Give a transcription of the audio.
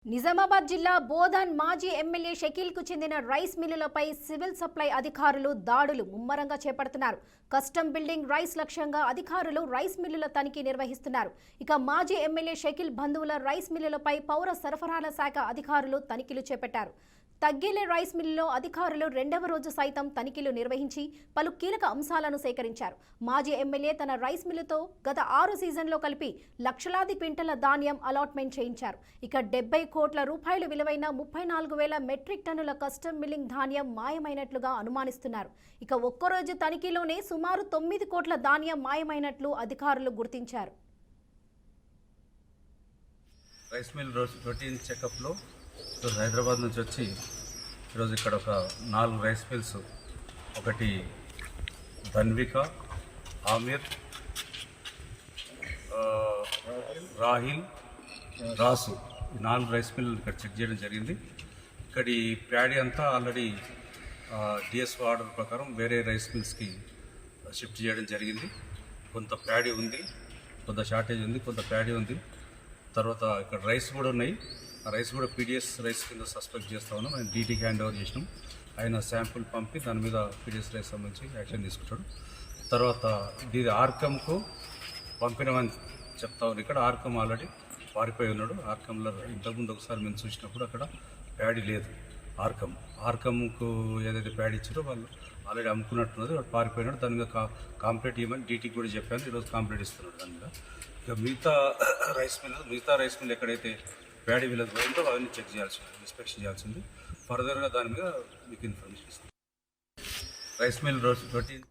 నిజామాబాద్ జిల్లా బోధన్ మాజీ ఎమ్మెల్యే షకీల్ కు చెందిన రైస్ మిల్లులపై సివిల్ సప్లై అధికారులు దాడులు ముమ్మరంగా చేపడుతున్నారు. కస్టమ్ బిల్డింగ్ రైస్ లక్ష్యంగా అధికారులు రైస్ మిల్లుల తనిఖీ నిర్వహిస్తున్నారు. ఇక మాజీ ఎమ్మెల్యే షకీల్ బంధువుల రైస్ మిల్లులపై పౌర సరఫరాల శాఖ అధికారులు తనిఖీలు చేపట్టారు. తగ్గేలే రైస్ మిల్లులో అధికారులు రెండవ రోజు సైతం తనిఖీలు నిర్వహించి పలు కీలక అంశాలను సేకరించారు. మాజీ ఎమ్మెల్యే తన రైస్ మిల్లుతో గత 6 సీజన్లో కలిపి లక్షలాది క్వింటల ధాన్యం అలాట్మెంట్ చేయించారు. ఇక 70 కోట్ల రూపాయలు విలువైన 34,000 మెట్రిక్ టన్నుల కస్టమ్ మిల్లింగ్ ధాన్యం మాయమైనట్లుగా అనుమానిస్తున్నారు. ఇక ఒక్కరోజు తనిఖీలోనే సుమారు 9 కోట్ల ధాన్యం మాయమైనట్లు అధికారులు గుర్తించారు. రైస్ మిల్ రొటీన్ చెకప్లో ఈరోజు హైదరాబాద్ నుంచి వచ్చి ఈరోజు ఇక్కడ ఒక 4 రైస్ మిల్స్, ఒకటి ధన్విక, ఆమిర్, రాహిల్, రాసు, ఈ 4 రైస్ మిల్లు ఇక్కడ చెక్ చేయడం జరిగింది. ఇక్కడ ఈ ప్యాడీ అంతా ఆల్రెడీ డిఎస్ఓ ఆర్డర్ ప్రకారం వేరే రైస్ మిల్స్కి షిఫ్ట్ చేయడం జరిగింది. కొంత ప్యాడీ ఉంది, కొంత షార్టేజ్ ఉంది, కొంత ప్యాడీ ఉంది. తర్వాత ఇక్కడ రైస్ కూడా ఉన్నాయి. ఆ రైస్ కూడా పీడిఎస్ రైస్ కింద సస్పెక్ట్ చేస్తా ఉన్నాం. ఆయన డీటీకి హ్యాండ్ ఓవర్ చేసినాం. ఆయన శాంపుల్ పంపి దాని మీద పీడిఎస్ రైస్ సంబంధించి యాక్షన్ తీసుకుంటాడు. తర్వాత ఇది ఆర్కమ్కు పంపినమని చెప్తా ఉన్నారు. ఇక్కడ ఆర్కమ్ ఆల్రెడీ పారిపోయి ఉన్నాడు. ఆర్కంలో ఇంతకుముందు ఒకసారి మేము చూసినప్పుడు అక్కడ ప్యాడీ లేదు. ఆర్కమ్కు ఏదైతే ప్యాడీ ఇచ్చారో వాళ్ళు ఆల్రెడీ అమ్ముకున్నట్టున్నది. వాడు పారిపోయినాడు. దాని మీద కాంప్లీట్ ఇవ్వమని డీటీకి కూడా చెప్పాను. ఈరోజు కాంప్లీట్ ఇస్తున్నాడు దాని మీద. ఇక మిగతా రైస్ మిల్ ఎక్కడైతే ప్యాడీ విలేజ్ పోయిందో అవన్నీ చెక్ చేయాల్సింది, ఇన్స్పెక్షన్ చేయాల్సింది. ఫర్దర్గా దాని మీద మీకు ఇన్ఫర్మేషన్ ఇస్తాను. Rice mill routine